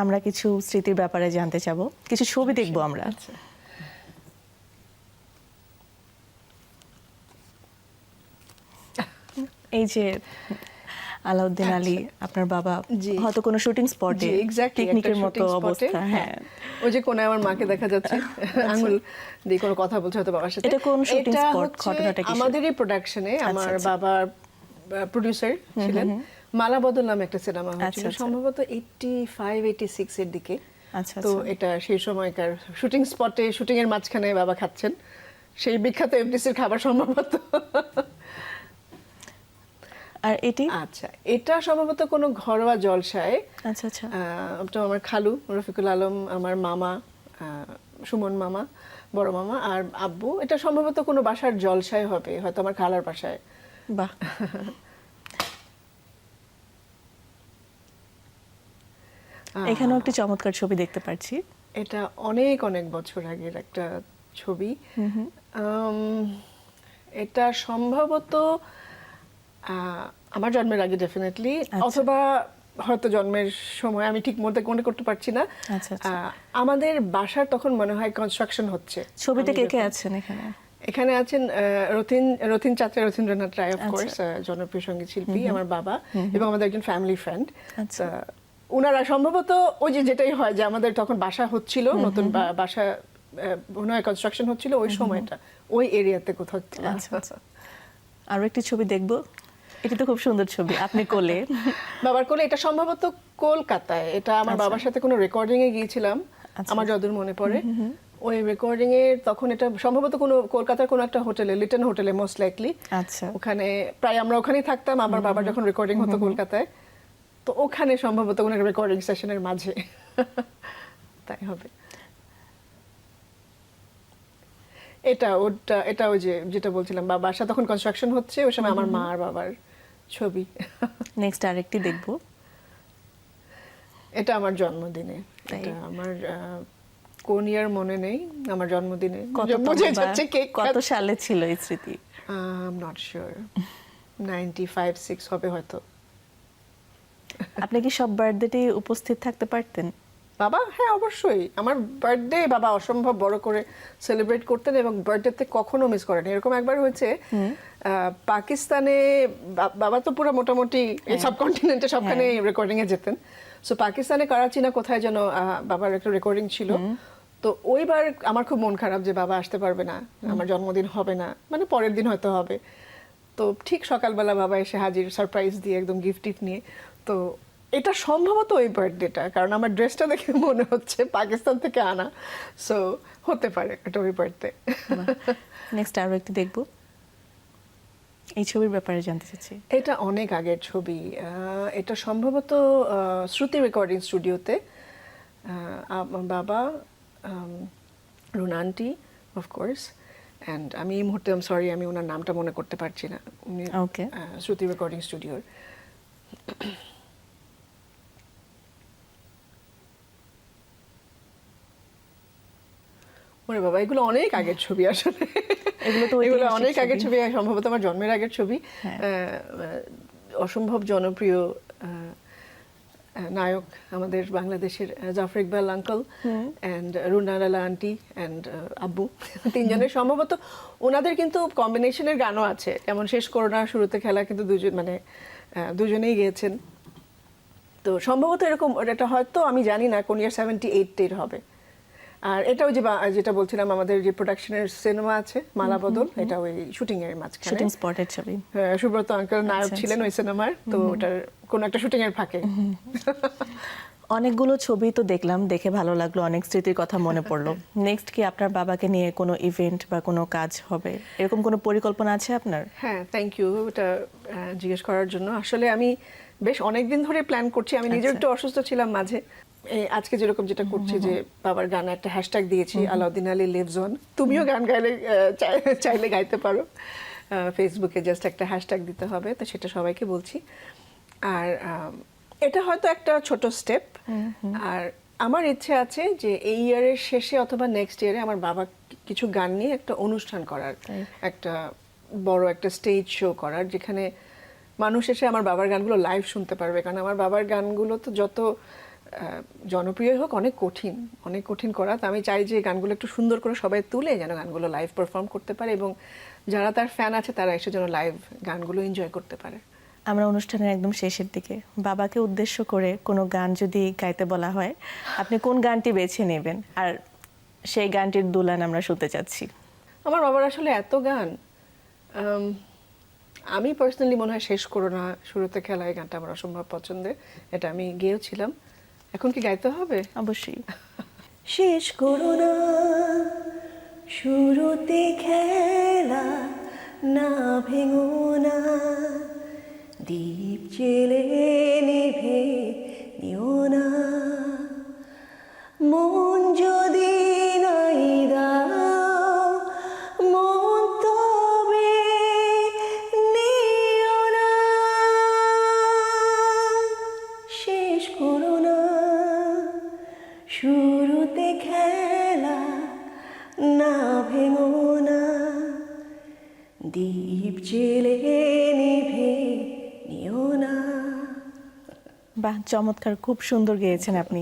আমরা কিছু স্মৃতির ব্যাপারে জানতে চাবো, কিছু ছবি দেখবো আমরা। এই যে আলাউদ্দিন আলী, আপনার বাবা হয়তো কোনো শুটিং স্পটে পিকনিকের মতো অবস্থা। হ্যাঁ, ওই যে কোনায় আমার মাকে দেখা যাচ্ছে আঙ্গুল দিয়ে কোনো কথা বলছে হয়তো বাবার সাথে। এটা কোন শুটিং স্পট, ঘটনাটা কি? আমাদেরই প্রোডাকশনে আমার বাবা প্রোডিউসার ছিলেন। মালাবদল নামে একটা সিনেমা হয়েছিল সম্ভবত 85-86 এর দিকে। তো এটা সেই সময়কার শুটিং স্পটে, শুটিং এর মাঝখানে বাবা খাচ্ছেন সেই বিখ্যাত এফডিসির খাবার সম্ভবত। আর এটি আচ্ছা, এটা সম্ভবত কোনো ঘরোয়া জলসায়। আচ্ছা আচ্ছা। ওটা আমার খালু রফিকুল আলম, আমার মামা সুমন মামা, বড় মামা আর আব্বু। এটা সম্ভবত কোনো বাসার জলসায় হবে, হয়তো আমার খালার বাসায়। বাহ। এখানেও একটি চমৎকার ছবি দেখতে পাচ্ছি। এটা অনেক অনেক বছর আগের একটা ছবি। এটা সম্ভবত আমার জন্মের আগে ডেফিনেটলি, অথবা হয়তো জন্মের সময়, আমি ঠিক মনে করতে পারছি না। আমাদের বাসার তখন মনে হয় কনস্ট্রাকশন হচ্ছে। ছবিতে কে কে আছেন এখানে? এখানে আছেন রথীন চাচা, রথীন্দ্রনাথ রায়, অফ কোর্স জনপ্রিয় সঙ্গীত শিল্পী, আমার বাবা এবং আমাদের একজন ফ্যামিলি ফ্রেন্ড। ওনারা সম্ভবত ওই যে যেটাই হয় যে আমাদের তখন বাসা হচ্ছিল, নতুন বাসা মনে হয় কনস্ট্রাকশন হচ্ছিল ওই সময়টা, ওই এরিয়াতে কোথাও। আরো একটি ছবি দেখবো। এটা তো খুব সুন্দর ছবি, আপনি কোলে, বাবার কোলে। এটা সম্ভবত কলকাতায়। এটা আমার বাবার সাথে কোনো রেকর্ডিং এ গিয়েছিলাম আমার যতদূর মনে পড়ে। ওই রেকর্ডিং এর তখন এটা সম্ভবত কোনো কলকাতার কোনো একটা হোটেলে, লিটন হোটেলে মোস্ট লাইকলি। আচ্ছা, ওখানে প্রায় আমরা ওখানেই থাকতাম। আমার বাবার যখন রেকর্ডিং হতো কলকাতায়, তো ওখানে সম্ভবত কোনো রেকর্ডিং সেশনের মাঝে তাই হবে। এটা ওই যেটা বলছিলাম, বাসা তখন কনস্ট্রাকশন হচ্ছে, ওই সময় আমার মা আর বাবার ছবি। নেক্সট আরেকটি দেখবো। এটা আমার জন্মদিনে। এটা আমার কোন ইয়ার মনে নেই, আমার জন্মদিনে। কত সালে ছিল এই স্মৃতি? নট শিওর, 95-6 হবে হয়তো। আপনি কি সব বার্থডেতে উপস্থিত থাকতে পারতেন? বাবা, হ্যাঁ অবশ্যই। আমার বার্থডে বাবা অসম্ভব বড় করে সেলিব্রেট করতেন এবং বার্থডেতে কখনো মিস করেন। এরকম একবার হয়েছে পাকিস্তানে, বাবা তো পুরো মোটামুটি সাবকন্টিনেন্টে সবখানে রেকর্ডিং এ যেতেন। সো পাকিস্তানে করাচি না কোথায় যেন বাবার একটা রেকর্ডিং ছিল। তো ওইবার আমার খুব মন খারাপ যে বাবা আসতে পারবে না, আমার জন্মদিন হবে না, মানে পরের দিন হয়তো হবে। তো ঠিক সকালবেলা বাবা এসে হাজির, সারপ্রাইজ দিয়ে একদম গিফট টিফট নিয়ে। তো এটা সম্ভবত ওই বার্থডেটা, কারণ আমার ড্রেসটা দেখে মনে হচ্ছে পাকিস্তান থেকে আনা। সো হতে পারে এটা ওই বার্থডে। নেক্সট আরো একটু দেখবো। এই ছবির ব্যাপারে জানতে চাচ্ছি। এটা অনেক আগের ছবি। এটা সম্ভবত শ্রুতি রেকর্ডিং স্টুডিওতে। আমার বাবা, Runa aunty of course, and আমি এই মুহূর্তে সরি আমি ওনার নামটা মনে করতে পারছি না। উনি শ্রুতি রেকর্ডিং স্টুডিওর। ওরে বাবা, এগুলো অনেক আগের ছবি আসলে। এগুলো অনেক আগের ছবি, সম্ভবত আমার জন্মের আগের ছবি। অসম্ভব জনপ্রিয় নায়ক আমাদের বাংলাদেশের জাফর ইকবাল আঙ্কেল অ্যান্ড রুনা লালা আন্টি অ্যান্ড আব্বু, তিনজনের সম্ভবত ওনাদের কিন্তু কম্বিনেশনের গানও আছে। যেমন শেষ করোনা, শুরুতে খেলা, কিন্তু দুজনেই গিয়েছেন। তো সম্ভবত এরকম, এটা হয়তো আমি জানি না কোন ইয়ার, 78 হবে। আর এটা ওই যেটা বলছিলাম, আমাদের যে প্রোডাকশনের সিনেমা আছে মালাবদল, এটা ওই শুটিং এর মাঝখানে, শুটিং স্পটের ছবি। সুব্রত আঙ্কেল নায়ক ছিলেন ওই সিনেমার। তো ওটার কোন একটা শুটিং এর ফাঁকে। অনেকগুলো ছবি তো দেখলাম, দেখে ভালো লাগলো, অনেক স্মৃতির কথা মনে পড়লো। নেক্সট কি আপনার বাবাকে নিয়ে কোনো ইভেন্ট বা কোনো কাজ হবে, এরকম কোনো পরিকল্পনা আছে আপনার? হ্যাঁ, থ্যাংক ইউ এটা জিজ্ঞেস করার জন্য। আসলে আমি বেশ অনেকদিন ধরে প্ল্যান করছি। আমি নিজেও একটু অসুস্থ ছিলাম মাঝে। আজকে যেরকম যেটা করছি, যে বাবার গানে একটা হ্যাশট্যাগ দিয়েছি, আলাউদ্দিন আলী লিভস অন। তুমিও গান গাইলে চাইলে গাইতে পারো, ফেসবুকে জাস্ট একটা হ্যাশট্যাগ দিতে হবে। তো সেটা সবাইকে বলছি। আর এটা হয়তো একটা ছোট স্টেপ। আর আমার ইচ্ছে আছে যে এই ইয়ারের শেষে অথবা নেক্সট ইয়ারে আমার বাবা কিছু গান নিয়ে একটা অনুষ্ঠান করার, একটা বড় একটা স্টেজ শো করার, যেখানে মানুষ এসে আমার বাবার গানগুলো লাইভ শুনতে পারবে। কারণ আমার বাবার গানগুলো তো যত জনপ্রিয় হোক অনেক কঠিন করা। তো আমি চাই যে গানগুলো একটু সুন্দর করে সবাই তুলে যেন গানগুলো লাইভ পারফর্ম করতে পারে এবং যারা তার ফ্যান আছে তারা এসে যেন লাইভ গানগুলো এনজয় করতে পারে। আমরা অনুষ্ঠানের একদম শেষের দিকে বাবাকে উদ্দেশ্য করে কোনো গান যদি গাইতে বলা হয়, আপনি কোন গানটি বেছে নেবেন? আর সেই গানটির দুলান আমরা শুনতে চাচ্ছি। আমার বাবার আসলে এত গান, আমি পার্সোনালি মনে হয় শেষ করো না শুরুতে খেলা, এই গানটা আমার অসম্ভব পছন্দের। এটা আমি গেয়েওছিলাম। এখন কি গাইতে হবে? অবশ্যই। শেষ করো না শুরুতে খেলা, না ভেঙো না দ্বীপ জেলে নিভে নিও না। মন যদি নাই দাও মন তবে নিও না। শেষ করো না শুরুতে খেলা, না ভেঙো না দ্বীপ জেলে নিভে নিও না। বাহ, চমৎকার, খুব সুন্দর গেয়েছেন আপনি।